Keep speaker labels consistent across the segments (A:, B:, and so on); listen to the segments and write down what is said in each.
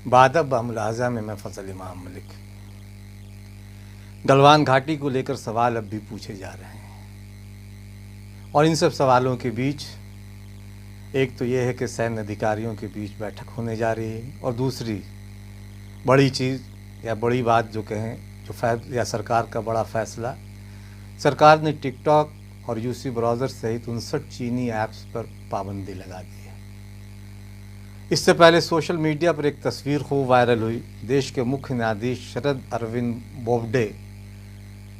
A: बादब मुलाहजा में मैं फजल इमाम मलिक। गलवान घाटी को लेकर सवाल अब भी पूछे जा रहे हैं और इन सब सवालों के बीच एक तो यह है कि सैन्य अधिकारियों के बीच बैठक होने जा रही है और दूसरी बड़ी चीज़ या बड़ी बात जो कहें या सरकार का बड़ा फैसला, सरकार ने टिकटॉक और यूसी ब्राउज़र सहित 59 चीनी ऐप्स पर पाबंदी लगा दी है। इससे पहले सोशल मीडिया पर एक तस्वीर खूब वायरल हुई। देश के मुख्य न्यायाधीश शरद अरविंद बोबडे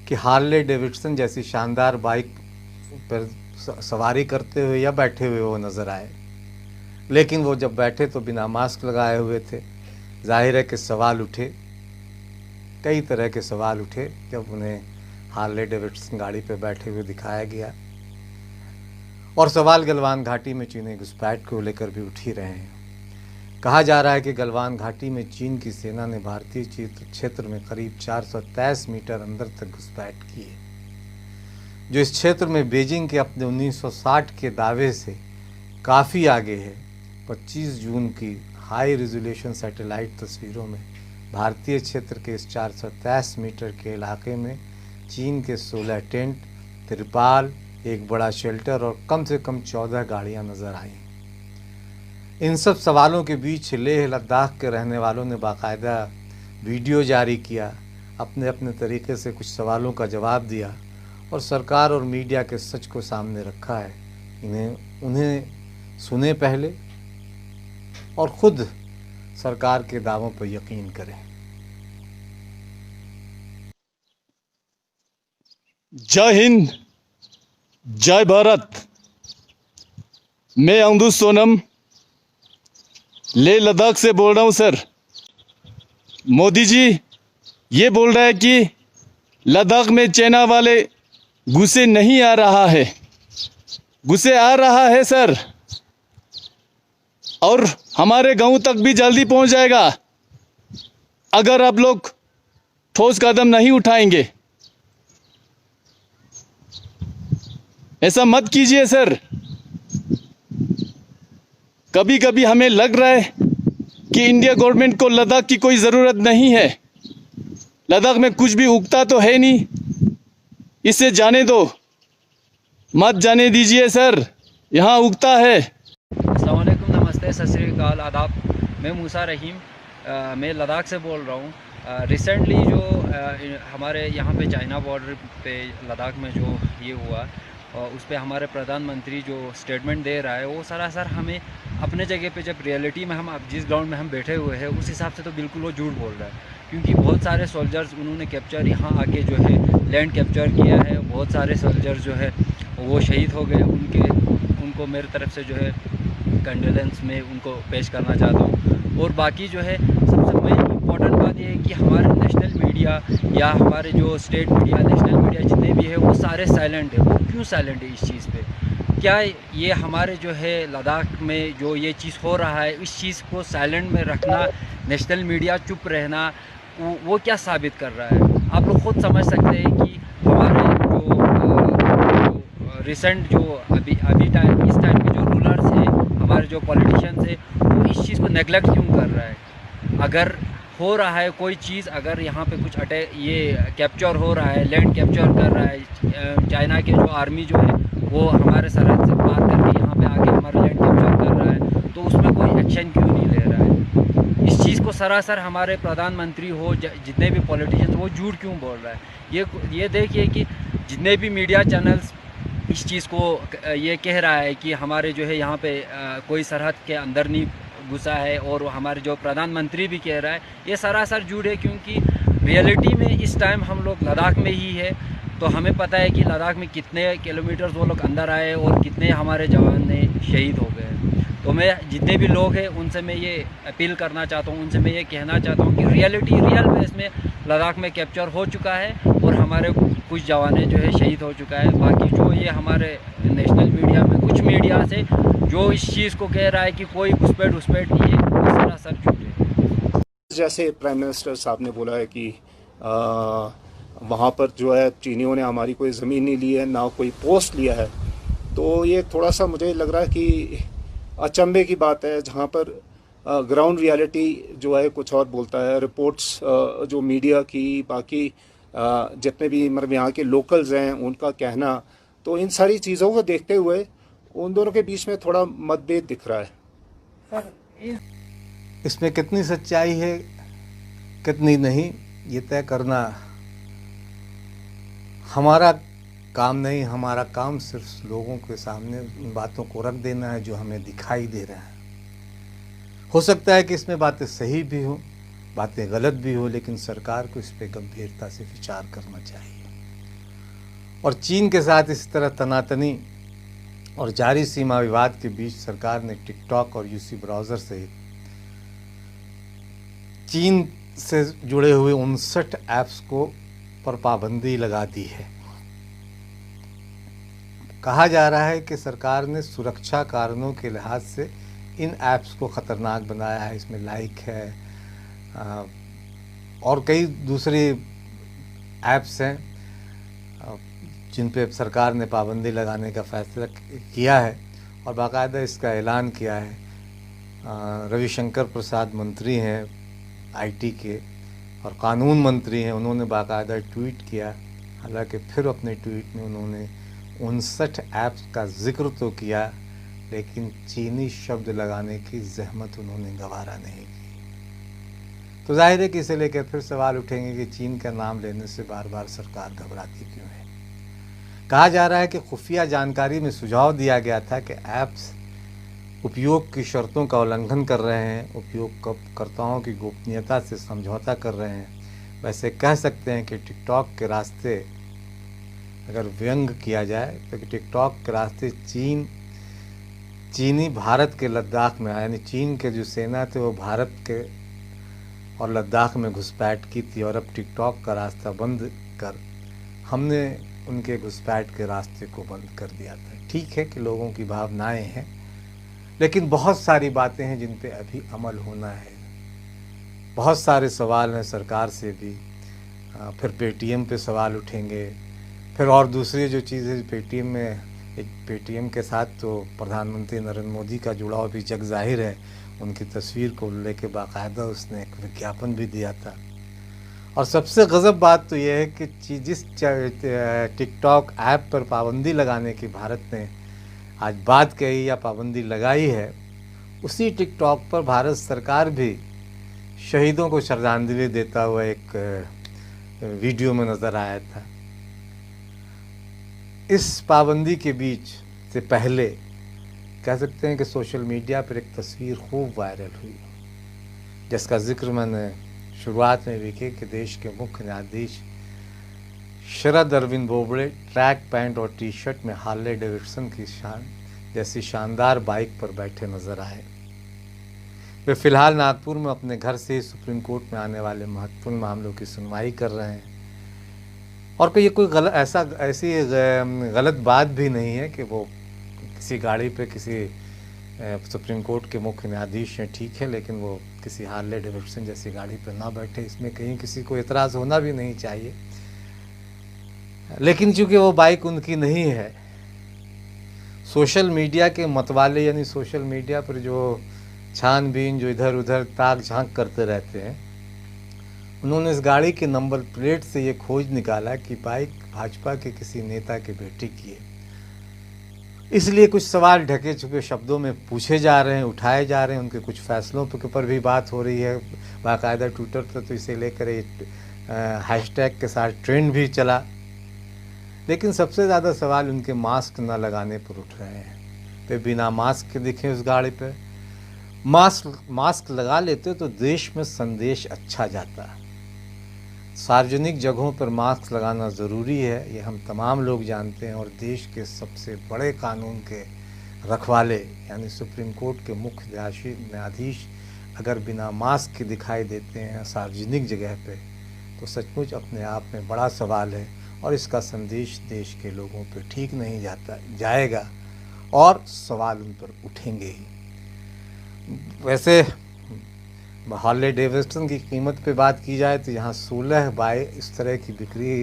A: की हार्ले डेविडसन जैसी शानदार बाइक पर सवारी करते हुए या बैठे हुए वो नज़र आए, लेकिन वो जब बैठे तो बिना मास्क लगाए हुए थे। जाहिर है कि सवाल उठे, कई तरह के सवाल उठे जब उन्हें हार्ले डेविडसन गाड़ी पर बैठे हुए दिखाया गया। और सवाल गलवान घाटी में चीनी घुसपैठ को लेकर भी उठ ही रहे हैं। कहा जा रहा है कि गलवान घाटी में चीन की सेना ने भारतीय क्षेत्र में करीब 423 मीटर अंदर तक घुसपैठ की है, जो इस क्षेत्र में बीजिंग के अपने 1960 के दावे से काफ़ी आगे है। 25 जून की हाई रिजोल्यूशन सैटेलाइट तस्वीरों में भारतीय क्षेत्र के इस 423 मीटर के इलाके में चीन के 16 टेंट, तिरपाल, एक बड़ा शेल्टर और कम से कम 14 गाड़ियां नजर आईं। इन सब सवालों के बीच लेह लद्दाख के रहने वालों ने बाकायदा वीडियो जारी किया, अपने अपने तरीके से कुछ सवालों का जवाब दिया और सरकार और मीडिया के सच को सामने रखा है। उन्हें सुने पहले और खुद सरकार के दावों पर यकीन करें।
B: जय हिंद, जय भारत। मैं अंदू सोनम लेह लद्दाख से बोल रहा हूं। सर, मोदी जी ये बोल रहा है कि लद्दाख में चाइना वाले घुसे नहीं आ रहा है, घुसे आ रहा है सर, और हमारे गांव तक भी जल्दी पहुंच जाएगा अगर आप लोग ठोस कदम नहीं उठाएंगे। ऐसा मत कीजिए सर। कभी कभी हमें लग रहा है कि इंडिया गवर्नमेंट को लद्दाख की कोई ज़रूरत नहीं है। लद्दाख में कुछ भी उगता तो है नहीं, इसे जाने दो, मत जाने दीजिए सर, यहाँ उगता है।
C: अस्सलाम वालेकुम, नमस्ते, सत श्री अकाल, आदाब। मैं मूसा रहीम, मैं लद्दाख से बोल रहा हूँ। रिसेंटली जो हमारे यहाँ पे चाइना बॉर्डर पे लद्दाख में जो ये हुआ और उस पर हमारे प्रधानमंत्री जो स्टेटमेंट दे रहा है वो सरासर हमें अपने जगह पे, जब रियलिटी में हम जिस ग्राउंड में हम बैठे हुए हैं उस हिसाब से तो बिल्कुल वो झूठ बोल रहा है। क्योंकि बहुत सारे सोल्जर्स उन्होंने कैप्चर यहाँ आके जो है लैंड कैप्चर किया है, बहुत सारे सोल्जर्स जो है वो शहीद हो गए। उनको मेरी तरफ से जो है कंडोलेंस में उनको पेश करना चाहता हूँ। और बाकी जो है सबसे मेन इम्पॉर्टेंट बात यह है कि हमारे नेशनल मीडिया या हमारे जो स्टेट मीडिया, नेशनल मीडिया जितने भी है वो सारे साइलेंट है। वो क्यों साइलेंट है इस चीज़ पे? क्या ये हमारे जो है लद्दाख में जो ये चीज़ हो रहा है इस चीज़ को साइलेंट में रखना, नेशनल मीडिया चुप रहना, वो क्या साबित कर रहा है? आप लोग खुद समझ सकते हैं कि हमारे जो रिसेंट जो अभी इस टाइम के जो रूलर्स हैं, हमारे जो पॉलिटिशियंस हैं, वो इस चीज़ को नेगलेक्ट क्यों कर रहा है? अगर हो रहा है कोई चीज़, अगर यहाँ पे कुछ ये कैप्चर हो रहा है, लैंड कैप्चर कर रहा है, चाइना के जो आर्मी जो है वो हमारे सरहद से पार करके यहाँ पे आके हमारा लैंड कैप्चर कर रहा है, तो उसमें कोई एक्शन क्यों नहीं ले रहा है? इस चीज़ को सरासर हमारे प्रधानमंत्री हो, जितने भी पॉलिटिशियंस, वो झूठ क्यों बोल रहा है? ये देखिए कि जितने भी मीडिया चैनल्स इस चीज़ को ये कह रहा है कि हमारे जो है यहाँ पे कोई सरहद के अंदर नहीं घुसा है, और हमारे जो प्रधानमंत्री भी कह रहा है, ये सरासर झूठ है। क्योंकि रियलिटी में इस टाइम हम लोग लद्दाख में ही है, तो हमें पता है कि लद्दाख में कितने किलोमीटर्स वो लोग अंदर आए और कितने हमारे जवान ने शहीद हो गए। तो मैं जितने भी लोग हैं उनसे मैं ये अपील करना चाहता हूँ, उनसे मैं ये कहना चाहता हूँ कि रियल बेस में लद्दाख में कैप्चर हो चुका है और हमारे कुछ जवाने जो है शहीद हो चुका है। बाकी जो ये हमारे नेशनल मीडिया में कुछ मीडिया से जो इस चीज़ को कह रहा है कि कोई घुसपैठ नहीं है, वो सरासर झूठ है।
D: जैसे प्राइम मिनिस्टर साहब ने बोला है कि वहाँ पर जो है चीनियों ने हमारी कोई ज़मीन नहीं ली है, ना कोई पोस्ट लिया है, तो ये थोड़ा सा मुझे लग रहा है कि अचंभे की बात है। जहाँ पर ग्राउंड रियलिटी जो है कुछ और बोलता है। रिपोर्ट्स जो मीडिया की, बाकी जितने भी मतलब यहाँ के लोकल्स हैं उनका कहना, तो इन सारी चीज़ों को देखते हुए उन दोनों के बीच में थोड़ा मतभेद दिख रहा है।
A: इसमें कितनी सच्चाई है कितनी नहीं, ये तय करना हमारा काम नहीं। हमारा काम सिर्फ लोगों के सामने उन बातों को रख देना है जो हमें दिखाई दे रहा है। हो सकता है कि इसमें बातें सही भी हो, बातें गलत भी हो, लेकिन सरकार को इस पर गंभीरता से विचार करना चाहिए। और चीन के साथ इस तरह तनातनी और जारी सीमा विवाद के बीच सरकार ने टिकटॉक और यूसी ब्राउज़र सहित चीन से जुड़े हुए 59 ऐप्स को पर पाबंदी लगा दी है। कहा जा रहा है कि सरकार ने सुरक्षा कारणों के लिहाज से इन ऐप्स को ख़तरनाक बनाया है। इसमें लाइक है और कई दूसरे ऐप्स हैं जिन पे सरकार ने पाबंदी लगाने का फैसला किया है और बाकायदा इसका ऐलान किया है। रविशंकर प्रसाद मंत्री हैं आईटी के और कानून मंत्री हैं, उन्होंने बाकायदा ट्वीट किया। हालांकि फिर अपने ट्वीट में उन्होंने 59 ऐप्स का जिक्र तो किया, लेकिन चीनी शब्द लगाने की जहमत उन्होंने गवारा नहीं की। तो जाहिर है कि इसे लेकर फिर सवाल उठेंगे कि चीन का नाम लेने से बार बार सरकार घबराती क्यों है। कहा जा रहा है कि खुफिया जानकारी में सुझाव दिया गया था कि ऐप्स उपयोग की शर्तों का उल्लंघन कर रहे हैं, उपयोगकर्ताओं की गोपनीयता से समझौता कर रहे हैं। वैसे कह सकते हैं कि टिकटॉक के रास्ते अगर व्यंग किया जाए तो कि टिकटॉक के रास्ते चीनी भारत के लद्दाख में आया, यानी चीन के जो सेना थे वो भारत के और लद्दाख में घुसपैठ की थी और अब टिकटॉक का रास्ता बंद कर हमने उनके घुसपैठ के रास्ते को बंद कर दिया था। ठीक है कि लोगों की भावनाएं हैं, लेकिन बहुत सारी बातें हैं जिन पे अभी अमल होना है। बहुत सारे सवाल हैं सरकार से भी, फिर पेटीएम पे सवाल उठेंगे, फिर और दूसरी जो चीज़ें पेटीएम में, एक पेटीएम के साथ तो प्रधानमंत्री नरेंद्र मोदी का जुड़ाव भी जग जाहिर है। उनकी तस्वीर को लेके बाकायदा उसने एक विज्ञापन भी दिया था। और सबसे गज़ब बात तो यह है कि जिस टिकटॉक ऐप पर पाबंदी लगाने की भारत ने आज बात कही या पाबंदी लगाई है, उसी टिकटॉक पर भारत सरकार भी शहीदों को श्रद्धांजलि देता हुआ एक वीडियो में नज़र आया था। इस पाबंदी के बीच से पहले कह सकते हैं कि सोशल मीडिया पर एक तस्वीर खूब वायरल हुई, जिसका जिक्र मैंने शुरुआत में भी किया कि देश के मुख्य न्यायाधीश शरद अरविंद बोबड़े ट्रैक पैंट और टी शर्ट में हार्ले डेविडसन की जैसी शानदार बाइक पर बैठे नजर आए। वे फिलहाल नागपुर में अपने घर से सुप्रीम कोर्ट में आने वाले महत्वपूर्ण मामलों की सुनवाई कर रहे हैं। और ये कोई ऐसी गलत बात भी नहीं है कि वो किसी गाड़ी पे किसी सुप्रीम कोर्ट के मुख्य न्यायाधीश हैं, ठीक है, लेकिन वो किसी हार्ले डेविडसन जैसी गाड़ी पर ना बैठे। इसमें कहीं किसी को एतराज़ होना भी नहीं चाहिए, लेकिन चूंकि वो बाइक उनकी नहीं है, सोशल मीडिया के मतवाले यानी सोशल मीडिया पर जो छानबीन, जो इधर उधर ताक झांक करते रहते हैं, उन्होंने इस गाड़ी के नंबर प्लेट से ये खोज निकाला कि बाइक भाजपा के किसी नेता के बेटे की है। इसलिए कुछ सवाल ढके छुपे शब्दों में पूछे जा रहे हैं, उठाए जा रहे हैं। उनके कुछ फैसलों पर भी बात हो रही है बाकायदा ट्विटर पर, तो इसे लेकर हैशटैग के साथ ट्रेंड भी चला। लेकिन सबसे ज़्यादा सवाल उनके मास्क न लगाने पर उठ रहे हैं। वे बिना मास्क के दिखे उस गाड़ी पे। मास्क लगा लेते तो देश में संदेश अच्छा जाता। सार्वजनिक जगहों पर मास्क लगाना ज़रूरी है, ये हम तमाम लोग जानते हैं। और देश के सबसे बड़े कानून के रखवाले यानी सुप्रीम कोर्ट के मुख्य न्यायाधीश अगर बिना मास्क के दिखाई देते हैं सार्वजनिक जगह पे, तो सचमुच अपने आप में बड़ा सवाल है और इसका संदेश देश के लोगों पे ठीक नहीं जाएगा और सवाल उन पर उठेंगे ही। वैसे हार्ले डेविडसन की कीमत पे बात की जाए तो यहाँ 16 बाइक इस तरह की बिक्री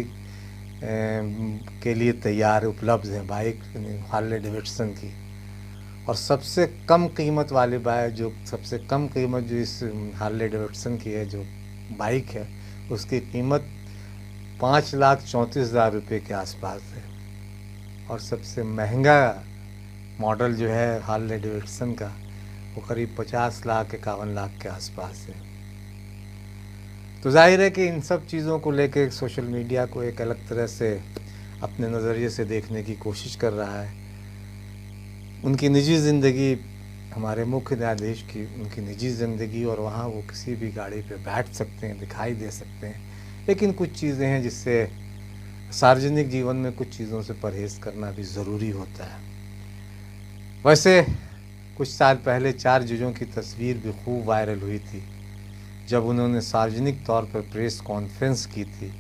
A: के लिए तैयार उपलब्ध है, बाइक हार्ले डेविडसन की। और सबसे कम कीमत वाली बाइक, जो सबसे कम कीमत जो इस हार्ले डेविडसन की है, जो बाइक है, उसकी कीमत 5,34,000 रुपये के आसपास है। और सबसे महंगा मॉडल जो है हार्ले डेविडसन का, वो करीब 50 लाख 51 लाख के आसपास है। तो जाहिर है कि इन सब चीज़ों को लेकर सोशल मीडिया को एक अलग तरह से अपने नज़रिए से देखने की कोशिश कर रहा है। उनकी निजी ज़िंदगी, हमारे मुख्य न्यायाधीश की उनकी निजी ज़िंदगी, और वहाँ वो किसी भी गाड़ी पे बैठ सकते हैं, दिखाई दे सकते हैं, लेकिन कुछ चीज़ें हैं जिससे सार्वजनिक जीवन में कुछ चीज़ों से परहेज़ करना भी ज़रूरी होता है। वैसे कुछ साल पहले 4 जजों की तस्वीर भी खूब वायरल हुई थी जब उन्होंने सार्वजनिक तौर पर प्रेस कॉन्फ्रेंस की थी।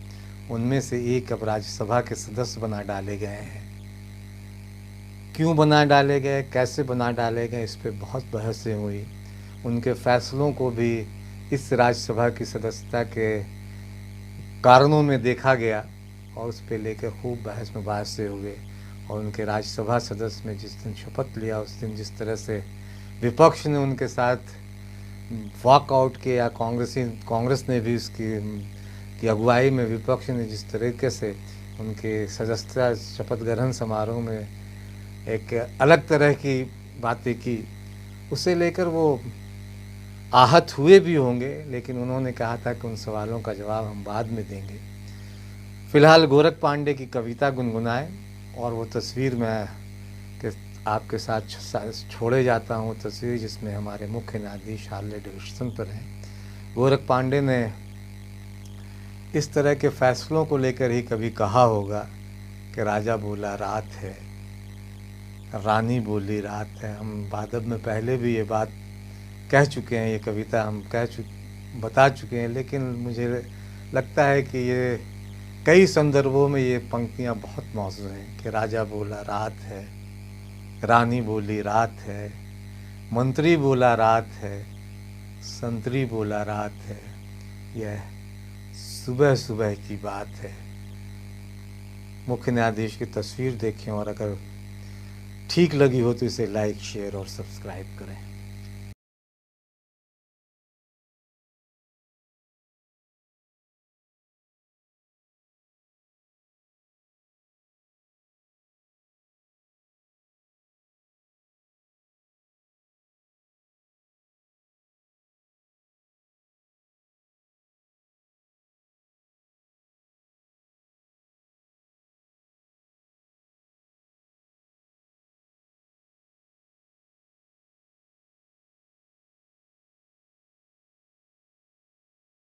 A: उनमें से एक अब राज्यसभा के सदस्य बना डाले गए हैं। क्यों बना डाले गए, कैसे बना डाले गए, इस पे बहुत बहसें हुई। उनके फैसलों को भी इस राज्यसभा की सदस्यता के कारणों में देखा गया और उस पे लेकर खूब बहस मुबाहसे हुए। और उनके राज्यसभा सदस्य ने जिस दिन शपथ लिया, उस दिन जिस तरह से विपक्ष ने उनके साथ वॉकआउट किया, कांग्रेस ने भी उसकी अगुवाई में विपक्ष ने जिस तरीके से उनके सदस्यता शपथ ग्रहण समारोह में एक अलग तरह की बातें की, उसे लेकर वो आहत हुए भी होंगे, लेकिन उन्होंने कहा था कि उन सवालों का जवाब हम बाद में देंगे। फिलहाल गोरख पांडे की कविता गुनगुनाएं और वो तस्वीर मैं आपके साथ छोड़े जाता हूँ, तस्वीर जिसमें हमारे मुख्य न्यायाधीश हार्ले डेविडसन पर हैं। गोरख पांडे ने इस तरह के फैसलों को लेकर ही कभी कहा होगा कि राजा बोला रात है, रानी बोली रात है। हम बादब में पहले भी ये बात कह चुके हैं, ये कविता हम बता चुके हैं, लेकिन मुझे लगता है कि ये कई संदर्भों में ये पंक्तियाँ बहुत मौजूद हैं कि राजा बोला रात है, रानी बोली रात है, मंत्री बोला रात है, संतरी बोला रात है, यह सुबह सुबह की बात है। मुख्य न्यायाधीश की तस्वीर देखें और अगर ठीक लगी हो तो इसे लाइक, शेयर और सब्सक्राइब करें।